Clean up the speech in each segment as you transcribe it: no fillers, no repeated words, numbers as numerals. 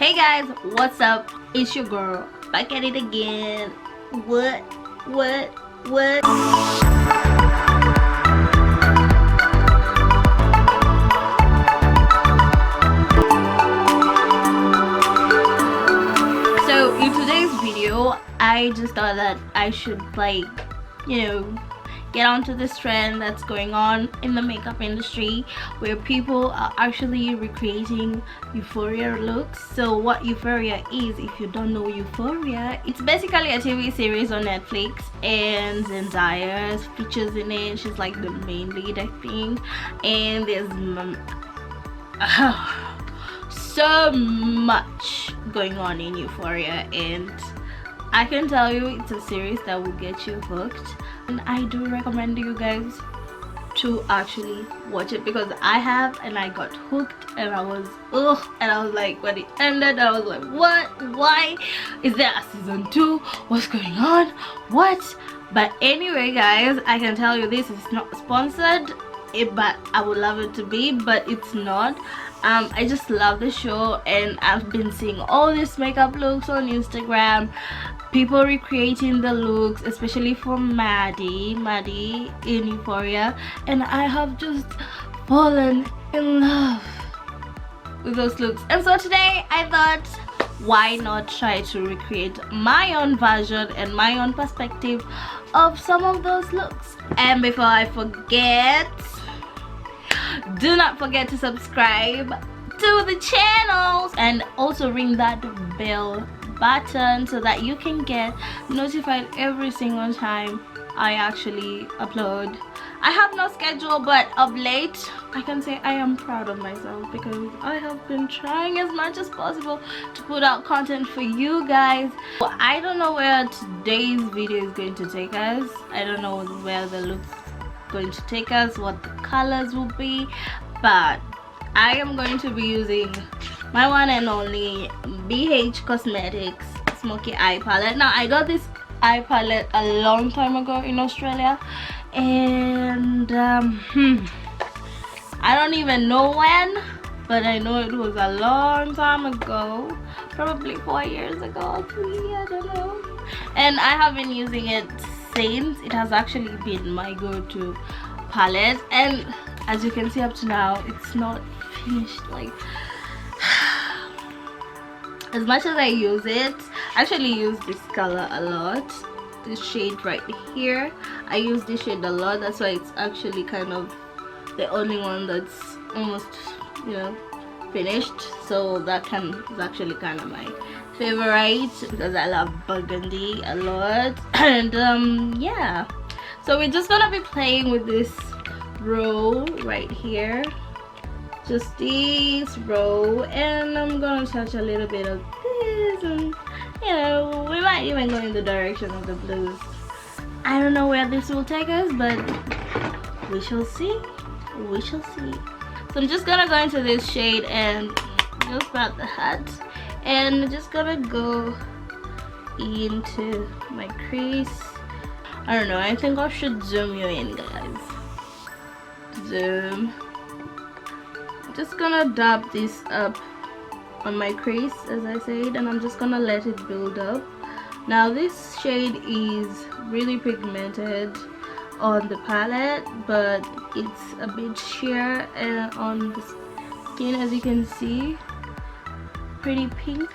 Hey guys, what's up? It's your girl back at it again. What? So in today's video, I just thought that I should get onto this trend that's going on in the makeup industry where people are actually recreating Euphoria looks. So what Euphoria is, if you don't know Euphoria, it's basically a TV series on Netflix, and Zendaya features in it. She's like the main lead, I think, and there's so much going on in Euphoria, and I can tell you it's a series that will get you hooked, and I do recommend you guys to actually watch it because I have, and I got hooked, and I was like, when it ended I was like, what? Why is there a season 2? What's going on? What? But anyway guys, I can tell you this is not sponsored, but I would love it to be, but it's not. I just love the show, and I've been seeing all these makeup looks on Instagram, people recreating the looks, especially for Maddie in Euphoria, and I have just fallen in love with those looks. And so today I thought, why not try to recreate my own version and my own perspective of some of those looks. And before I forget, do not forget to subscribe to the channel and also ring that bell button so that you can get notified every single time I actually upload. I have no schedule, but of late I can say I am proud of myself because I have been trying as much as possible to put out content for you guys. Well, I don't know where today's video is going to take us. I don't know where the looks going to take us, what the colors will be, but I am going to be using my one and only BH Cosmetics Smoky Eye Palette. Now I got this eye palette a long time ago in Australia, and I don't even know when, but I know it was a long time ago, probably 4 years ago, 3, I don't know, and I have been using it since. It has actually been my go-to palette, and as you can see up to now, it's not finished. Like, as much as I use it, I actually use this color a lot, this shade right here. I use this shade a lot, that's why it's actually kind of the only one that's almost, finished. So that is actually kind of my favorite because I love burgundy a lot. And yeah, so we're just gonna be playing with this row right here, just this row, and I'm gonna touch a little bit of this, and we might even go in the direction of the blues. I don't know where this will take us, but we shall see. So I'm just gonna go into this shade and just about the hat, and just gonna go into my crease. I don't know, I think I should zoom you in, guys. Zoom. I'm just gonna dab this up on my crease, as I said, and I'm just gonna let it build up. Now this shade is really pigmented on the palette, but it's a bit sheer on the skin, as you can see. Pretty pink.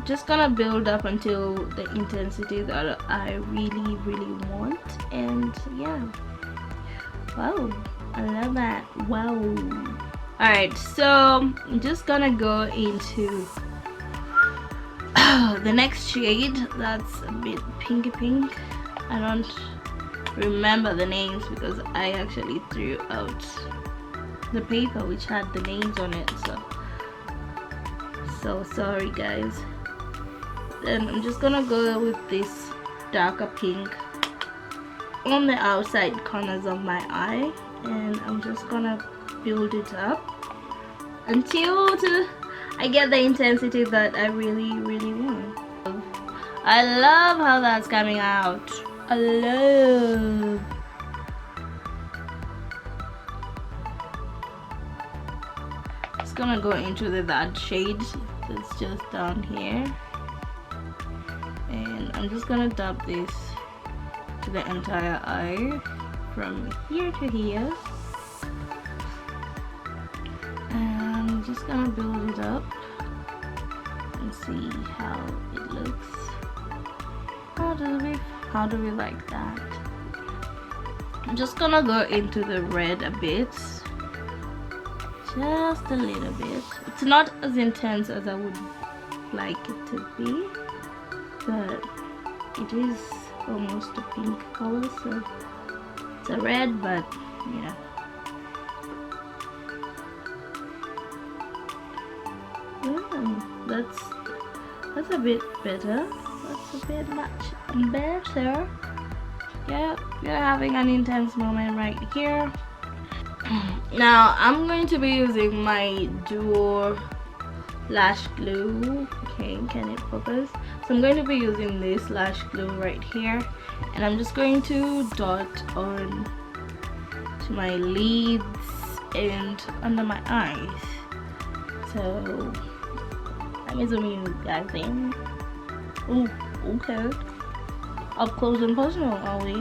Just gonna build up until the intensity that I really want. And yeah, wow, I love that. Wow. Alright, so I'm just gonna go into the next shade that's a bit pinky pink. I don't remember the names because I actually threw out the paper which had the names on it, so sorry guys. Then I'm just gonna go with this darker pink on the outside corners of my eye, and I'm just gonna build it up until I get the intensity that I really want. I love how that's coming out. I love. gonna go into that shade that's just down here, and I'm just gonna dab this to the entire eye from here to here, and I'm just gonna build it up and see how it looks. How do we like that? I'm just gonna go into the red a bit, just a little bit. It's not as intense as I would like it to be, but it is almost a pink color, so it's a red, but yeah. That's a bit better. That's a bit much better. Yeah, we're having an intense moment right here. Now I'm going to be using my Duo lash glue. Okay, can it focus? So I'm going to be using this lash glue right here, and I'm just going to dot on to my lids and under my eyes. So I'm zooming you guys in. Oh, okay. Up close and personal, are we?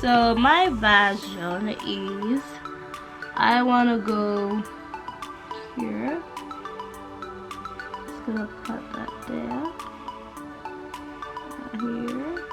So my version is, I want to go here. Just gonna put that there. Here.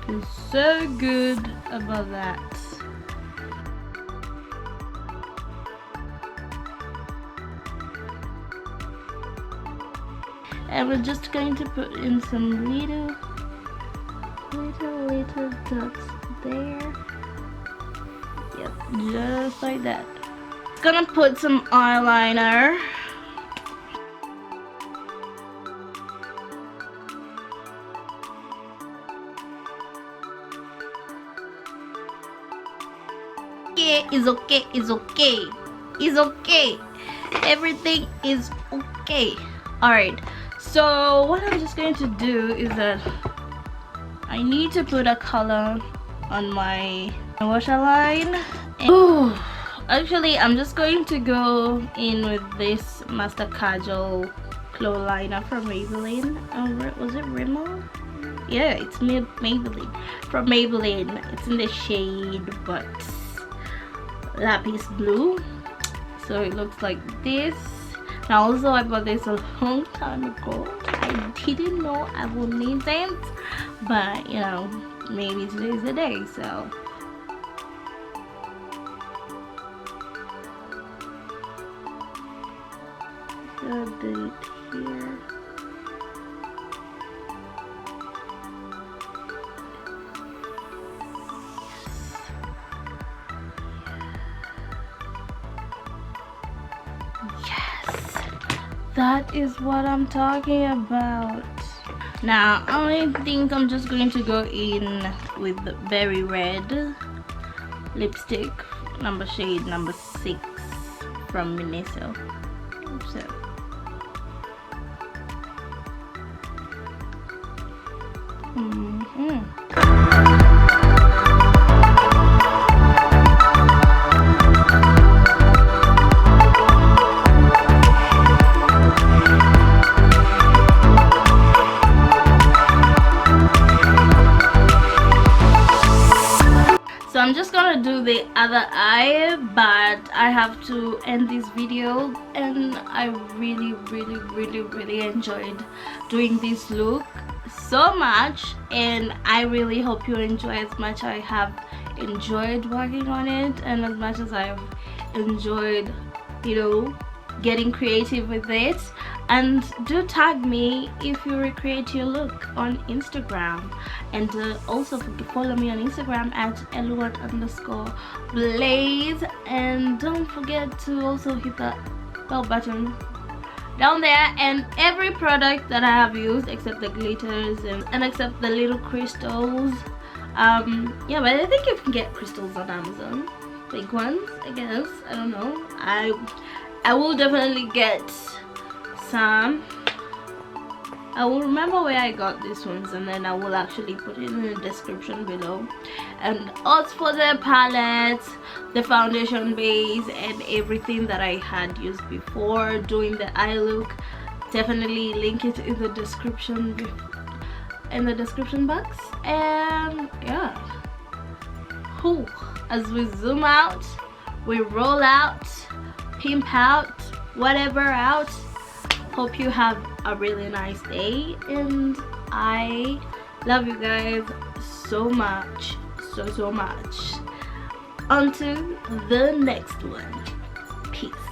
Feels so good about that. And we're just going to put in some little dots there. Yep, just like that. Gonna put some eyeliner. It's okay, it's okay, it's okay, everything is okay. Alright, so what I'm just going to do is that I need to put a color on my waterline. Oh, actually I'm just going to go in with this Master Kajal Glow Liner from Maybelline. Was it Rimmel? Yeah, it's Maybelline, from Maybelline. It's in the shade but lapis blue, so it looks like this. Now also I bought this a long time ago. I didn't know I would need them, but you know, maybe today's the day. So do it here. That is what I'm talking about. Now I think I'm just going to go in with the very red lipstick, shade number 6 from Miniso. So the other eye, but I have to end this video, and I really enjoyed doing this look so much, and I really hope you enjoy as much I have enjoyed working on it, and as much as I've enjoyed, you know, getting creative with it. And do tag me if you recreate your look on Instagram, and also follow me on Instagram at @eluat_blaze, and don't forget to also hit that bell button down there. And every product that I have used except the glitters and except the little crystals, yeah, but I think you can get crystals on Amazon, big ones, I guess. I don't know. I will definitely get some. I will remember where I got these ones, and then I will actually put it in the description below. And as for the palette, the foundation base, and everything that I had used before doing the eye look, definitely link it in the description box. And yeah, as we zoom out, we roll out, pimp out, whatever out. Hope you have a really nice day, and I love you guys so much, so much. Until the next one, peace.